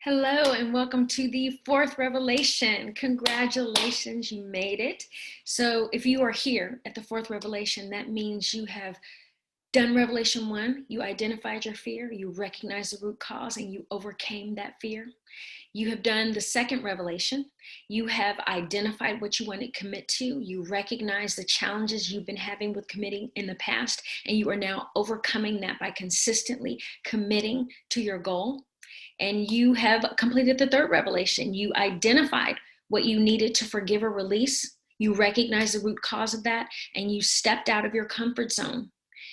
Hello and welcome to the fourth revelation. Congratulations, you made it. So if you are here at the fourth revelation, that means you have done revelation 1, you identified your fear, you recognized the root cause, and you overcame that fear. You have done the second revelation. You have identified what you want to commit to. You recognize the challenges you've been having with committing in the past, and you are now overcoming that by consistently committing to your goal. And you have completed the third revelation. You identified what you needed to forgive or release. You recognized the root cause of that, and you stepped out of your comfort zone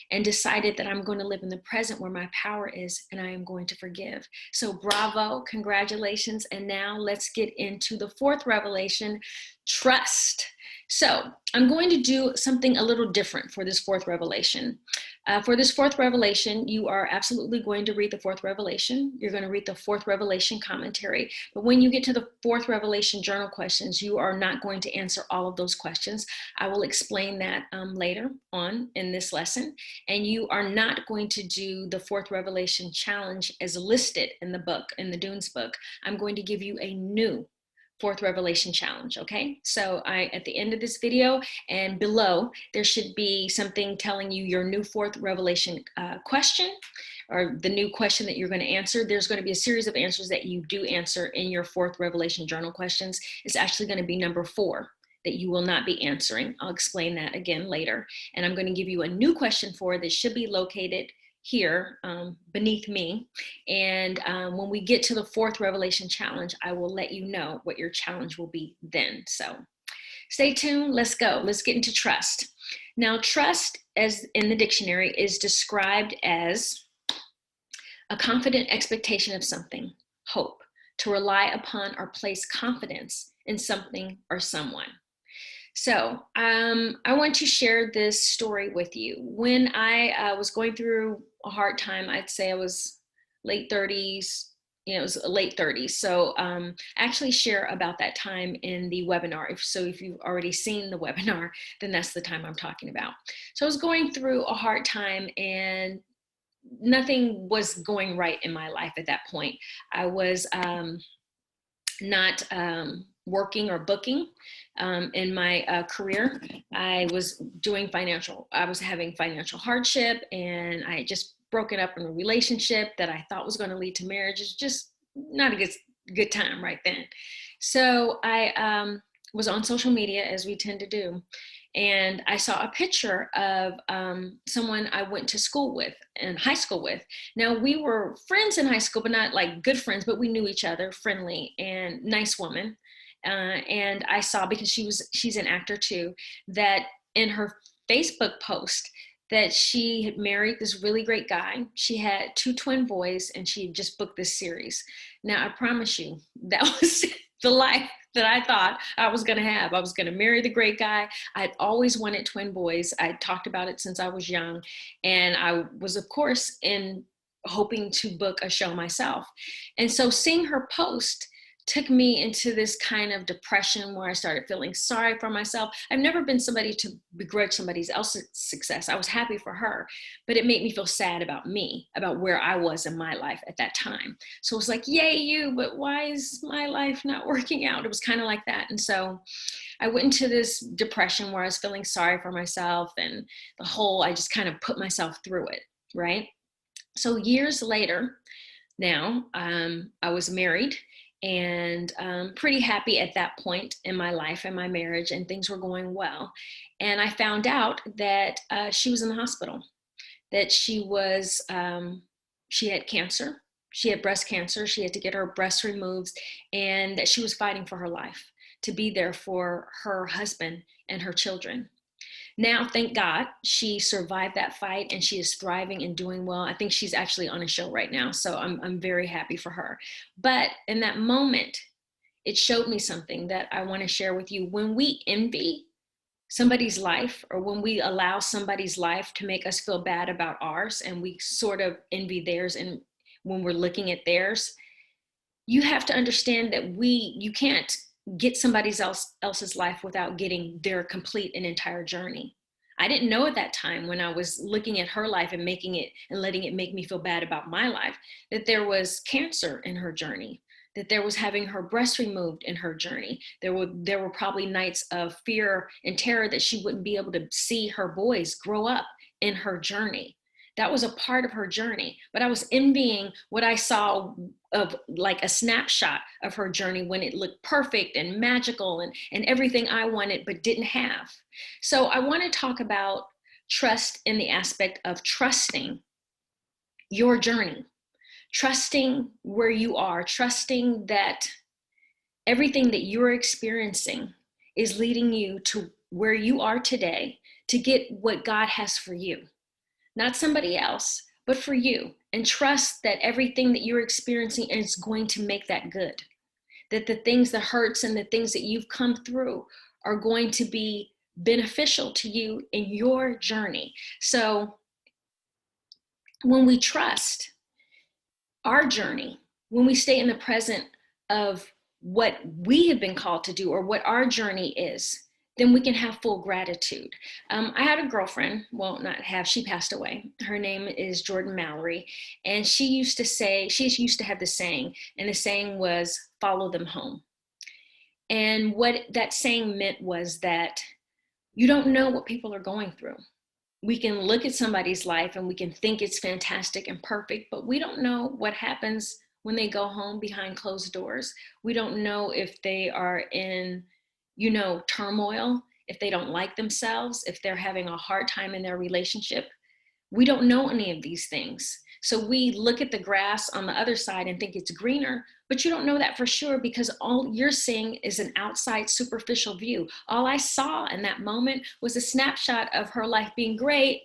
and decided that I'm going to live in the present where my power is, and I am going to forgive. So bravo, congratulations. And now let's get into the fourth revelation, trust. So I'm going to do something a little different for this fourth revelation. For this fourth revelation, you are absolutely going to read the fourth revelation. You're going to read the fourth revelation commentary. But when you get to the fourth revelation journal questions, you are not going to answer all of those questions. I will explain that later on in this lesson. And you are not going to do the fourth revelation challenge as listed in the book, in the Dunes book. I'm going to give you a new fourth revelation challenge. Okay, so at the end of this video and below, there should be something telling you your new fourth revelation question, or the new question that you're going to answer. There's going to be a series of answers that you do answer in your fourth revelation journal questions. It's actually going to be number 4 that you will not be answering. I'll explain that again later. And I'm going to give you a new question that should be located here beneath me. And when we get to the fourth revelation challenge, I will let you know what your challenge will be then. So stay tuned. Let's go. Let's get into trust. Now, trust, as in the dictionary, is described as a confident expectation of something, hope, to rely upon or place confidence in something or someone. So I want to share this story with you. When I was going through a hard time, I'd say I was late 30s, it was late 30s. So I actually share about that time in the webinar. If you've already seen the webinar, then that's the time I'm talking about. So I was going through a hard time and nothing was going right in my life at that point. I was not working or booking in my career. I was having financial hardship, and I had just broken up in a relationship that I thought was going to lead to marriage. It's just not a good time right then. So I was on social media, as we tend to do, and I saw a picture of someone I went to school with, in high school with. Now, we were friends in high school, but not like good friends, but we knew each other, friendly and nice woman. And I saw, because she's an actor too, that in her Facebook post that she had married this really great guy. She had 2 twin boys, and she had just booked this series. Now, I promise you, that was the life that I thought I was going to have. I was going to marry the great guy. I'd always wanted twin boys. I'd talked about it since I was young. And I was, of course, hoping to book a show myself. And so seeing her post took me into this kind of depression where I started feeling sorry for myself. I've never been somebody to begrudge somebody else's success. I was happy for her, but it made me feel sad about me, about where I was in my life at that time. So it was like, yay you, but why is my life not working out? It was kind of like that. And so I went into this depression where I was feeling sorry for myself, and I just kind of put myself through it, right? So years later, now I was married, and pretty happy at that point in my life and my marriage, and things were going well. And I found out that she was in the hospital, that she had cancer. She had breast cancer. She had to get her breast removed, and that she was fighting for her life, to be there for her husband and her children. Now, thank God, she survived that fight, and she is thriving and doing well. I think she's actually on a show right now, so I'm very happy for her. But in that moment, it showed me something that I want to share with you. When we envy somebody's life, or when we allow somebody's life to make us feel bad about ours, and we sort of envy theirs, and when we're looking at theirs, you have to understand that you can't get somebody else's life without getting their complete and entire journey. I didn't know at that time, when I was looking at her life and letting it make me feel bad about my life, that there was cancer in her journey. that there was having her breast removed in her journey. There were probably nights of fear and terror that she wouldn't be able to see her boys grow up in her journey. That was a part of her journey. But I was envying what I saw of like a snapshot of her journey when it looked perfect and magical and everything I wanted but didn't have. So I want to talk about trust in the aspect of trusting your journey, trusting where you are, trusting that everything that you're experiencing is leading you to where you are today to get what God has for you. Not somebody else, but for you. And trust that everything that you're experiencing is going to make that good. That the things, the hurts and the things that you've come through are going to be beneficial to you in your journey. So when we trust our journey, when we stay in the present of what we have been called to do or what our journey is, then we can have full gratitude. I had a girlfriend, well, not have, she passed away. Her name is Jordan Mallory. And she used to have this saying, and the saying was, follow them home. And what that saying meant was that you don't know what people are going through. We can look at somebody's life and we can think it's fantastic and perfect, but we don't know what happens when they go home behind closed doors. We don't know if they are in turmoil, if they don't like themselves, if they're having a hard time in their relationship. We don't know any of these things. So we look at the grass on the other side and think it's greener, but you don't know that for sure because all you're seeing is an outside superficial view. All I saw in that moment was a snapshot of her life being great,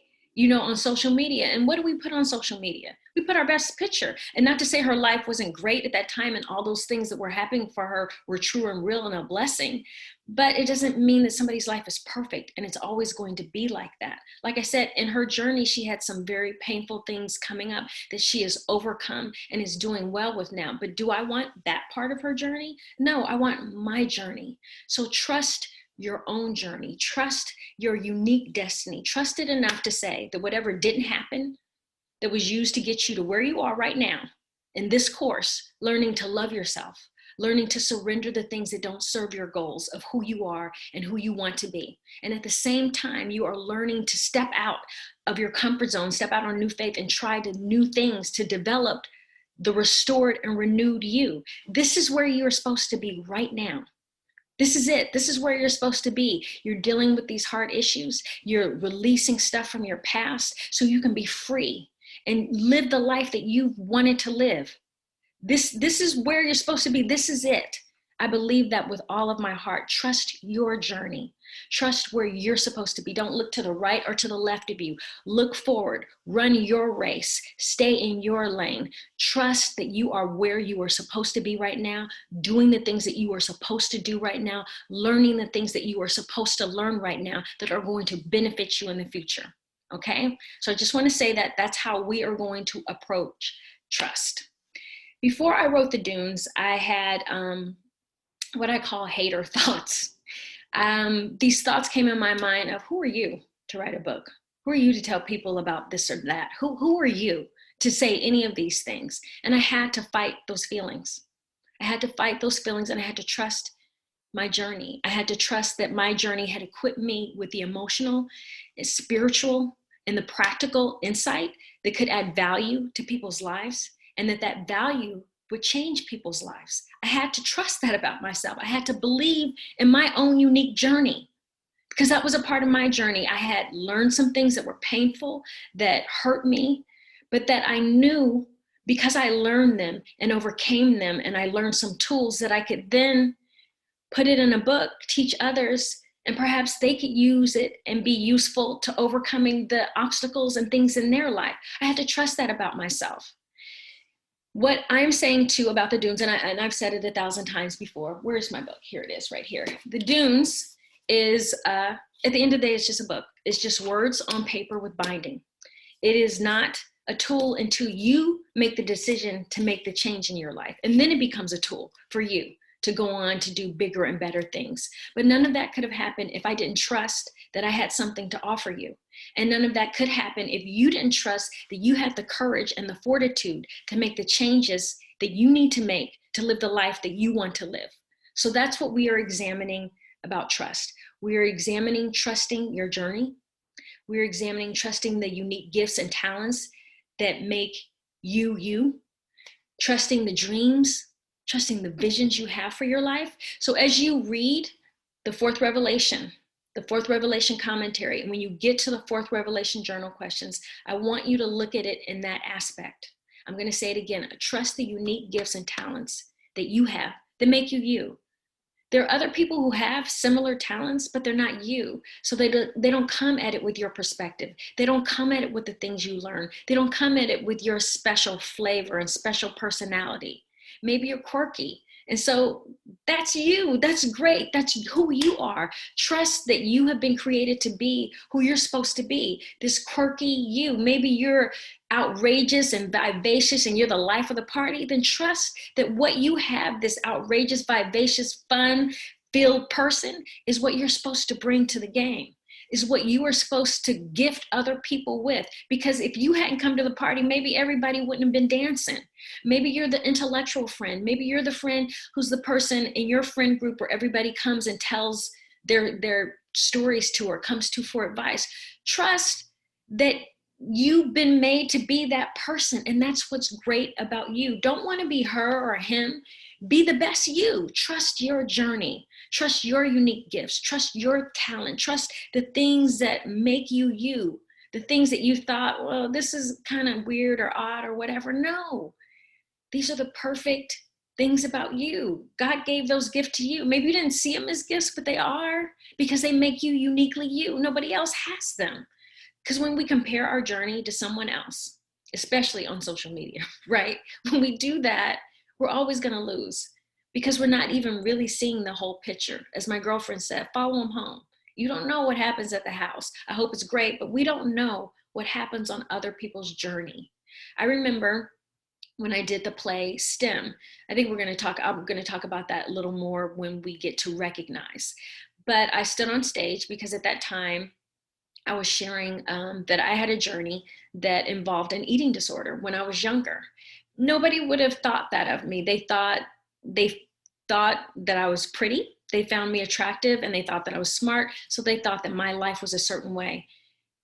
on social media. And what do we put on social media? We put our best picture. And not to say her life wasn't great at that time and all those things that were happening for her were true and real and a blessing, but it doesn't mean that somebody's life is perfect and it's always going to be like that. Like I said, in her journey, she had some very painful things coming up that she has overcome and is doing well with now. But do I want that part of her journey? No, I want my journey. So trust your own journey. Trust your unique destiny. Trust it enough to say that whatever didn't happen that was used to get you to where you are right now in this course, learning to love yourself, learning to surrender the things that don't serve your goals of who you are and who you want to be. And at the same time, you are learning to step out of your comfort zone, step out on new faith and try new things to develop the restored and renewed you. This is where you're supposed to be right now. This is it. This is where you're supposed to be. You're dealing with these hard issues. You're releasing stuff from your past so you can be free and live the life that you've wanted to live. This is where you're supposed to be. This is it. I believe that with all of my heart. Trust your journey. Trust where you're supposed to be. Don't look to the right or to the left of you. Look forward. Run your race. Stay in your lane. Trust that you are where you are supposed to be right now, doing the things that you are supposed to do right now, learning the things that you are supposed to learn right now that are going to benefit you in the future. Okay? So I just want to say that that's how we are going to approach trust. Before I wrote The Dunes, I had what I call hater thoughts. These thoughts came in my mind of, who are you to write a book? Who are you to tell people about this or that? Who are you to say any of these things? And I had to fight those feelings. I had to fight those feelings and I had to trust my journey. I had to trust that my journey had equipped me with the emotional, spiritual, and the practical insight that could add value to people's lives, and that value would change people's lives. I had to trust that about myself. I had to believe in my own unique journey because that was a part of my journey. I had learned some things that were painful, that hurt me, but that I knew because I learned them and overcame them, and I learned some tools that I could then put it in a book, teach others, and perhaps they could use it and be useful to overcoming the obstacles and things in their life. I had to trust that about myself. What I'm saying too about The Dunes, and I've said it 1,000 times before. Where's my book? Here it is, right here. The Dunes is, at the end of the day, it's just a book. It's just words on paper with binding. It is not a tool until you make the decision to make the change in your life. And then it becomes a tool for you to go on to do bigger and better things. But none of that could have happened if I didn't trust that I had something to offer you. And none of that could happen if you didn't trust that you had the courage and the fortitude to make the changes that you need to make to live the life that you want to live. So that's what we are examining about trust. We are examining trusting your journey. We're examining trusting the unique gifts and talents that make you, you. Trusting the dreams, trusting the visions you have for your life. So as you read the fourth revelation commentary, and when you get to the fourth revelation journal questions, I want you to look at it in that aspect. I'm going to say it again. Trust the unique gifts and talents that you have that make you, you. There are other people who have similar talents, but they're not you. So they don't come at it with your perspective. They don't come at it with the things you learn. They don't come at it with your special flavor and special personality. Maybe you're quirky. And so that's you. That's great. That's who you are. Trust that you have been created to be who you're supposed to be. This quirky you. Maybe you're outrageous and vivacious and you're the life of the party. Then trust that what you have, this outrageous, vivacious, fun-filled person, is what you're supposed to bring to the game, is what you are supposed to gift other people with. Because if you hadn't come to the party, maybe everybody wouldn't have been dancing. Maybe you're the intellectual friend. Maybe you're the friend who's the person in your friend group where everybody comes and tells their stories to or comes to for advice. Trust that you've been made to be that person, and that's what's great about you. Don't want to be her or him. Be the best you. Trust your journey. Trust your unique gifts. Trust your talent. Trust the things that make you you. The things that you thought, well, this is kind of weird or odd or whatever. No, these are the perfect things about you. God gave those gifts to you. Maybe you didn't see them as gifts, but they are, because they make you uniquely you. Nobody else has them. Because when we compare our journey to someone else, especially on social media, right? When we do that, we're always going to lose, because we're not even really seeing the whole picture. As my girlfriend said, follow them home. You don't know what happens at the house. I hope it's great, but we don't know what happens on other people's journey. I remember when I did the play STEM. I'm going to talk about that a little more when we get to recognize. But I stood on stage because at that time, I was sharing that I had a journey that involved an eating disorder when I was younger. Nobody would have thought that of me. They thought that I was pretty. They found me attractive, and they thought that I was smart. So they thought that my life was a certain way.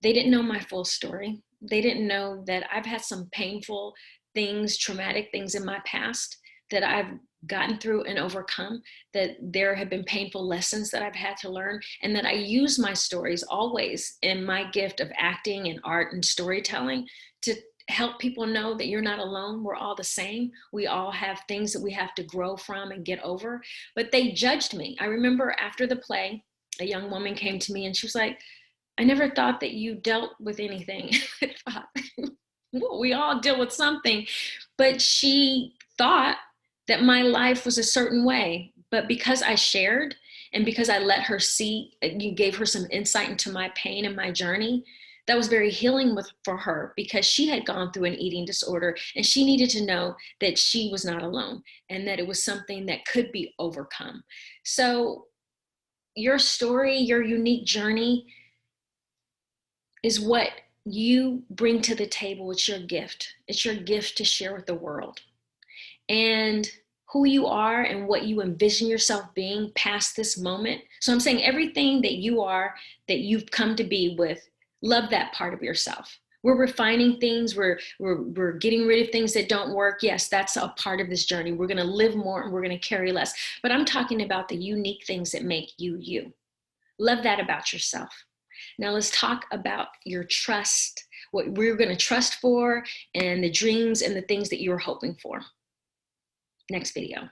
They didn't know my full story. They didn't know that I've had some painful things, traumatic things in my past that I've gotten through and overcome, that there have been painful lessons that I've had to learn, and that I use my stories always in my gift of acting and art and storytelling to help people know that you're not alone. We're all the same. We all have things that we have to grow from and get over. But they judged me. I remember after the play, a young woman came to me and she was like, I never thought that you dealt with anything. I thought, well, we all deal with something. But she thought that my life was a certain way. But because I shared and because I let her see, you gave her some insight into my pain and my journey, that was very healing for her, because she had gone through an eating disorder and she needed to know that she was not alone and that it was something that could be overcome. So your story, your unique journey is what you bring to the table. It's your gift. It's your gift to share with the world. And who you are and what you envision yourself being past this moment. So I'm saying everything that you are, that you've come to be with, love that part of yourself. We're refining things. We're getting rid of things that don't work. Yes, that's a part of this journey. We're going to live more and we're going to carry less. But I'm talking about the unique things that make you, you. Love that about yourself. Now let's talk about your trust, what we're going to trust for, and the dreams and the things that you're hoping for. Next video.